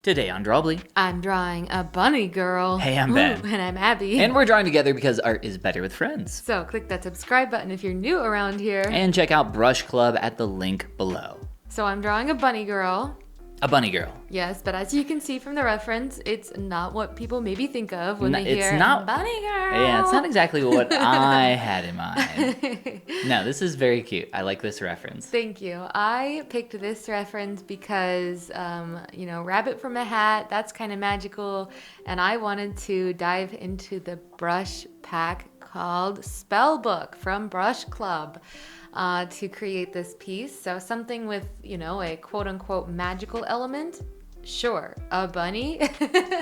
Today on Drawbli. I'm drawing a bunny girl. Hey, I'm Ben. And I'm Abby. And we're drawing together because art is better with friends. So click that subscribe button if you're new around here. And check out Brush Club at the link below. So I'm drawing a bunny girl. A bunny girl. Yes, but as you can see from the reference, it's not what people maybe think of when they hear bunny girl. Yeah, it's not exactly what I had in mind. No, this is very cute. I like this reference. Thank you. I picked this reference because, rabbit from a hat, that's kind of magical. And I wanted to dive into the brush pack called Spellbook from Brush Club. To create this piece. So something with, a quote-unquote magical element. Sure, a bunny.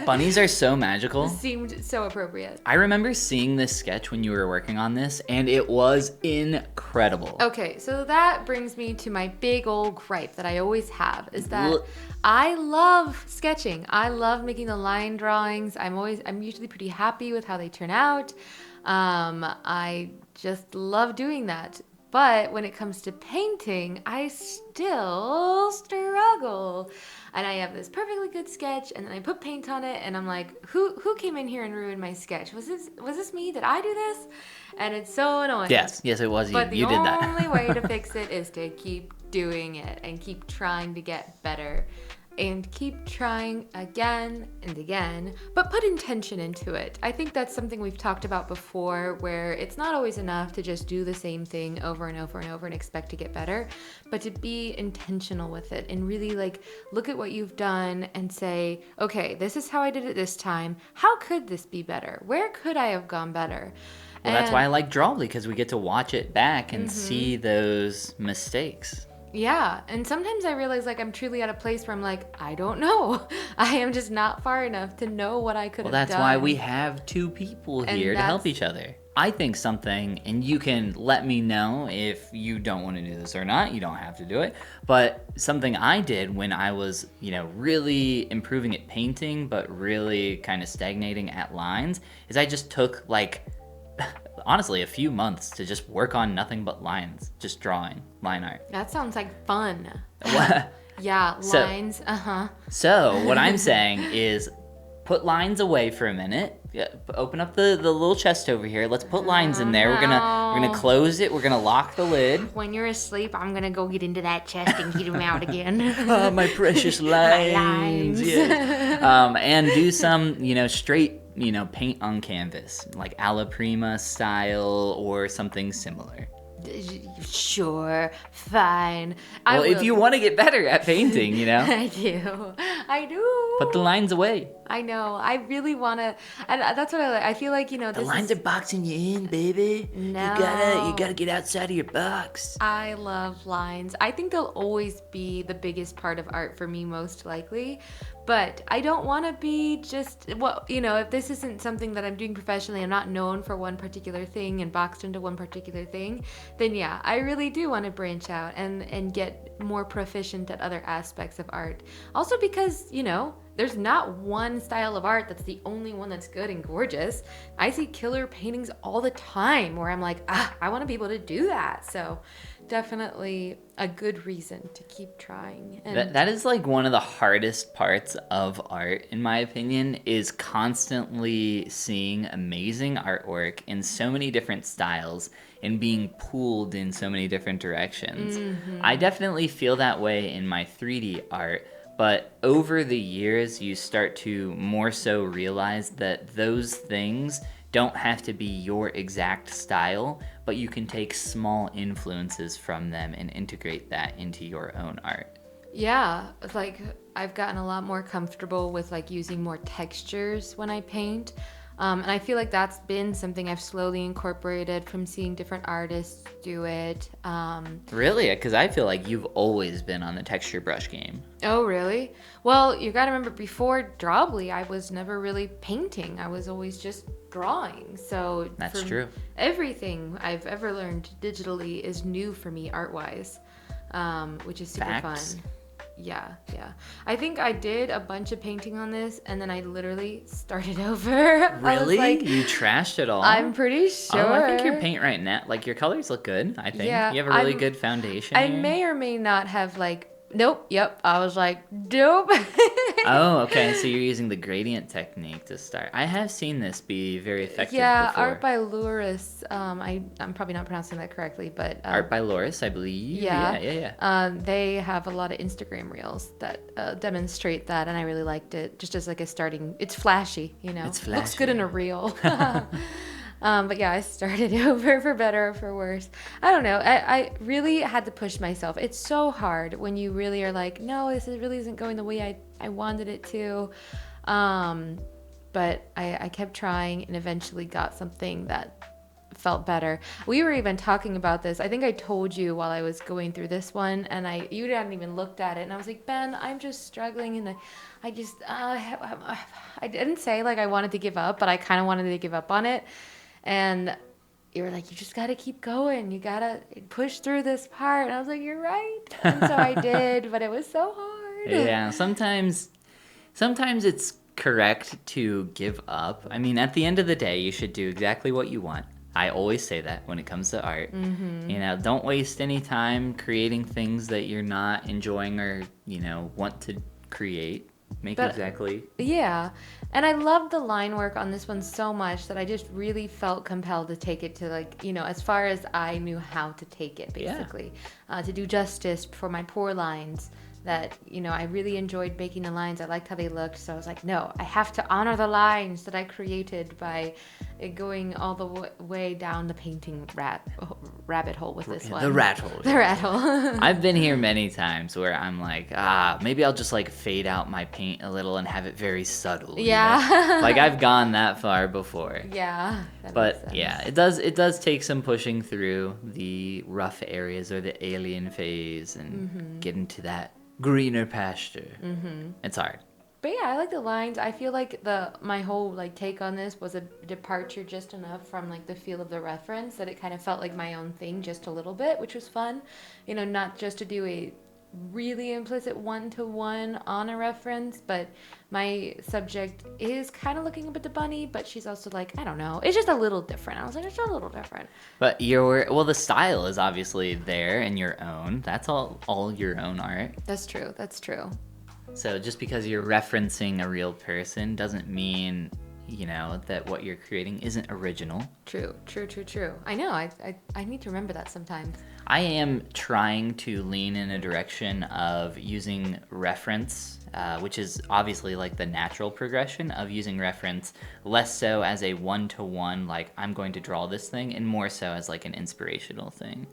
Bunnies are so magical. Seemed so appropriate. I remember seeing this sketch when you were working on this, and it was incredible. Okay, so that brings me to my big old gripe that I always have, is that I love sketching. I love making the line drawings. I'm usually pretty happy with how they turn out. I just love doing that. But when it comes to painting, I still struggle. And I have this perfectly good sketch, and then I put paint on it, and I'm like, who came in here and ruined my sketch? Was this me? Did I do this? And it's so annoying. Yes, it was you. But You did that. the only way to fix it is to keep doing it and keep trying to get better. And keep trying again and again, but put intention into it. I think that's something we've talked about before, where it's not always enough to just do the same thing over and over and over and expect to get better, but to be intentional with it and really look at what you've done and say, okay, this is how I did it this time. How could this be better? Where could I have gone better? Well, that's why I like Drawbli, because we get to watch it back and see those mistakes. Yeah, and sometimes I realize I'm truly at a place where I'm like, I don't know. I am just not far enough to know what I could have done. Well, that's why we have two people here to help each other. I think something, and you can let me know if you don't want to do this or not. You don't have to do it. But something I did when I was, really improving at painting, but really kind of stagnating at lines, is I just took honestly a few months to just work on nothing but lines, just drawing line art. That sounds like fun. What? Yeah, lines. So what I'm saying is put lines away for a minute. Open up the little chest over here. Let's put lines in there. We're gonna close it. We're gonna lock the lid. When you're asleep, I'm gonna go get into that chest and get them out again. Oh, my precious lines. My lines. Yeah. And do some, straight, paint on canvas, like alla prima style or something similar. Sure, fine. Well, if you want to get better at painting, I do. Put the lines away. I know. I really want to, and that's what I like. I feel like, the lines are boxing you in, baby. No. You gotta get outside of your box. I love lines. I think they'll always be the biggest part of art for me, most likely. But I don't want to be just, if this isn't something that I'm doing professionally, I'm not known for one particular thing and boxed into one particular thing, then yeah, I really do want to branch out and get more proficient at other aspects of art. Also because, there's not one style of art that's the only one that's good and gorgeous. I see killer paintings all the time where I'm like, I want to be able to do that. So definitely a good reason to keep trying. And that is one of the hardest parts of art, in my opinion, is constantly seeing amazing artwork in so many different styles and being pulled in so many different directions. Mm-hmm. I definitely feel that way in my 3D art. But over the years, you start to more so realize that those things don't have to be your exact style, but you can take small influences from them and integrate that into your own art. Yeah, I've gotten a lot more comfortable with using more textures when I paint. And I feel like that's been something I've slowly incorporated from seeing different artists do it. Really? Because I feel like you've always been on the texture brush game. Oh, really? Well, you gotta remember, before Drawbli, I was never really painting. I was always just drawing. So that's true. Everything I've ever learned digitally is new for me art-wise, which is super fun. Yeah. I think I did a bunch of painting on this, and then I literally started over. Really? You trashed it all? I'm pretty sure. Oh, I think your paint right now, your colors look good, I think. Yeah, you have a really good foundation I here. may or may not have nope, yep. I was like, dope. Oh, okay. So you're using the gradient technique to start. I have seen this be very effective Yeah, before. Art by Luris. I'm probably not pronouncing that correctly, but Art by Loris, I believe. yeah, Yeah. they have a lot of Instagram reels that demonstrate that, and I really liked it. Just as like a starting, it's flashy, you know. It's Looks good in flashy. a reel. But yeah, I started over for better or for worse. I don't know. I really had to push myself. It's so hard when you really are like, no, really isn't going the way I wanted it to. But I kept trying and eventually got something that felt better. We were even talking about this. I think I told you while I was going through this one, and you hadn't even looked at it, and I was like, Ben, I'm just struggling, and I just I didn't say like I wanted to give up, but I kind of wanted to give up on it, and you were like, you just got to keep going, you got to push through this part, and I was like, you're right, and so I did, but it was so hard. Yeah, sometimes it's correct to give up. I mean, at the end of the day, you should do exactly what you want. I always say that when it comes to art. Mm-hmm. You know, don't waste any time creating things that you're not enjoying or, you know, want to create. Make But- exactly. Yeah, and I loved the line work on this one so much that I just really felt compelled to take it to, like, you know, as far as I knew how to take it, Yeah. basically, to do justice for my poor lines. That, you know, I really enjoyed making the lines. I liked how they looked, so I was like, no, I have to honor the lines that I created by going all the way down the painting rabbit hole with this one. The rat hole. The rat hole. I've been here many times where I'm like, maybe I'll just like fade out my paint a little and have it very subtle. you Yeah. know? Like I've gone that far before. Yeah. That makes But sense. yeah, it does take some pushing through the rough areas or the alien phase and get into that greener pasture. It's hard. But yeah, I like the lines. I feel like my whole like take on this was a departure just enough from like the feel of the reference that it kind of felt like my own thing just a little bit, which was fun. You know, not just to do a really implicit one-to-one on a reference, but my subject is kind of looking a bit to Bunny, but she's also like, I don't know, it's just a little different. I was like, it's just a little different. But the style is obviously there and your own. That's all your own art. That's true. That's true. So just because you're referencing a real person doesn't mean, you know, that what you're creating isn't original. True. I know. I need to remember that sometimes. I am trying to lean in a direction of using reference, which is obviously like the natural progression of using reference, less so as a one-to-one, like I'm going to draw this thing, and more so as like an inspirational thing.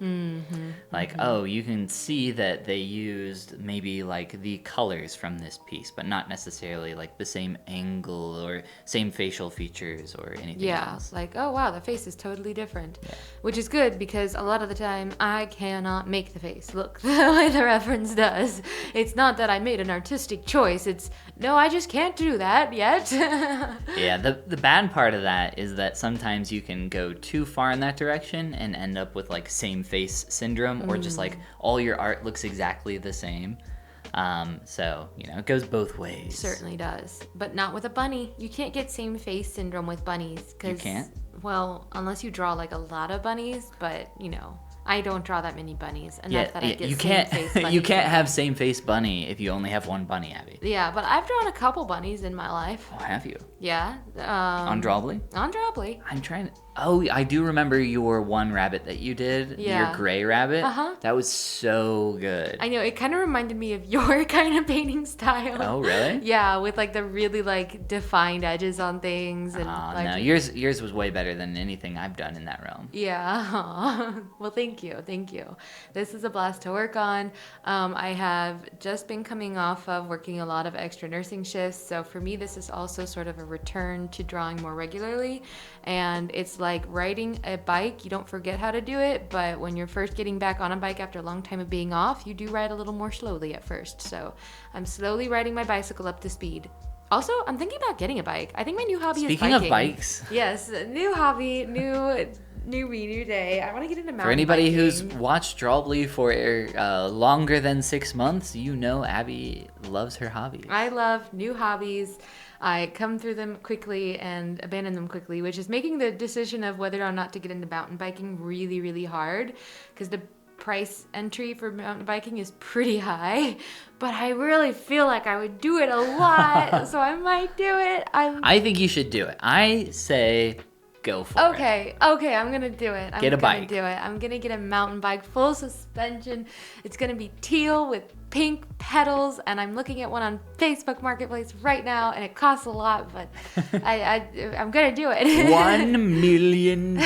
Like, oh, you can see that they used maybe like the colors from this piece, but not necessarily like the same angle or same facial features or anything Yeah, else. like, oh wow, the face is totally different. Which is good because a lot of the time I cannot make the face look the way the reference does. It's not that I made an artistic choice, it's no, I just can't do that yet. Yeah, the bad part of that is that sometimes you can go too far in that direction and end up with like same face syndrome or just like all your art looks exactly the same. So, you know, it goes both ways. Certainly does, but not with a bunny. You can't get same face syndrome with bunnies. You can't? Well, unless you draw like a lot of bunnies, but you know, I don't draw that many bunnies enough that I get you same can't face bunnies. you can't have same face bunny if you only have one bunny, Abby. Yeah, but I've drawn a couple bunnies in my life. Oh, have you? Yeah. On Drawbli? On Drawbli. I'm trying to. Oh, I do remember your one rabbit that you did. Yeah. Your gray rabbit. Uh-huh. That was so good. I know, it kind of reminded me of your kind of painting style. Oh, really? Yeah, with like the really like defined edges on things and like no, yours was way better than anything I've done in that realm. yeah. Aw. Well, thank you. This is a blast to work on. I have just been coming off of working a lot of extra nursing shifts, so for me this is also sort of a return to drawing more regularly, and it's like riding a bike. You don't forget how to do it, but when you're first getting back on a bike after a long time of being off, you do ride a little more slowly at first. So I'm slowly riding my bicycle up to speed. Also, I'm thinking about getting a bike. I think my new hobby is biking. Speaking of bikes, Yes, new hobby, new me, new day. I want to get into mountain for anybody biking. who's watched Drawbli for longer than 6 months, you know Abby loves her hobby. I love new hobbies. I come through them quickly and abandon them quickly, which is making the decision of whether or not to get into mountain biking really, really hard. Because the price entry for mountain biking is pretty high, but I really feel like I would do it a lot, so I might do it. I think you should do it. I say go for it. Okay, I'm gonna do it. Get a bike. I'm gonna get a mountain bike, full suspension. It's gonna be teal with pink pedals, and I'm looking at one on Facebook Marketplace right now, and it costs a lot, but I'm gonna do it. $1 million.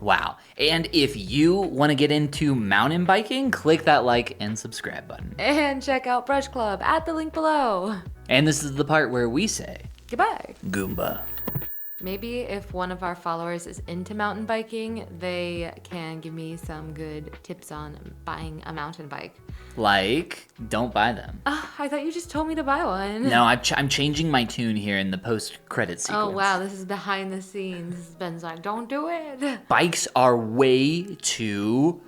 Wow. And if you want to get into mountain biking, click that like and subscribe button. And check out Brush Club at the link below. And this is the part where we say Goodbye. Goomba. Maybe if one of our followers is into mountain biking, they can give me some good tips on buying a mountain bike. Like, don't buy them. I thought you just told me to buy one. No, I'm changing my tune here in the post-credit sequence. Oh, wow, this is behind the scenes. Ben's like, don't do it. Bikes are way too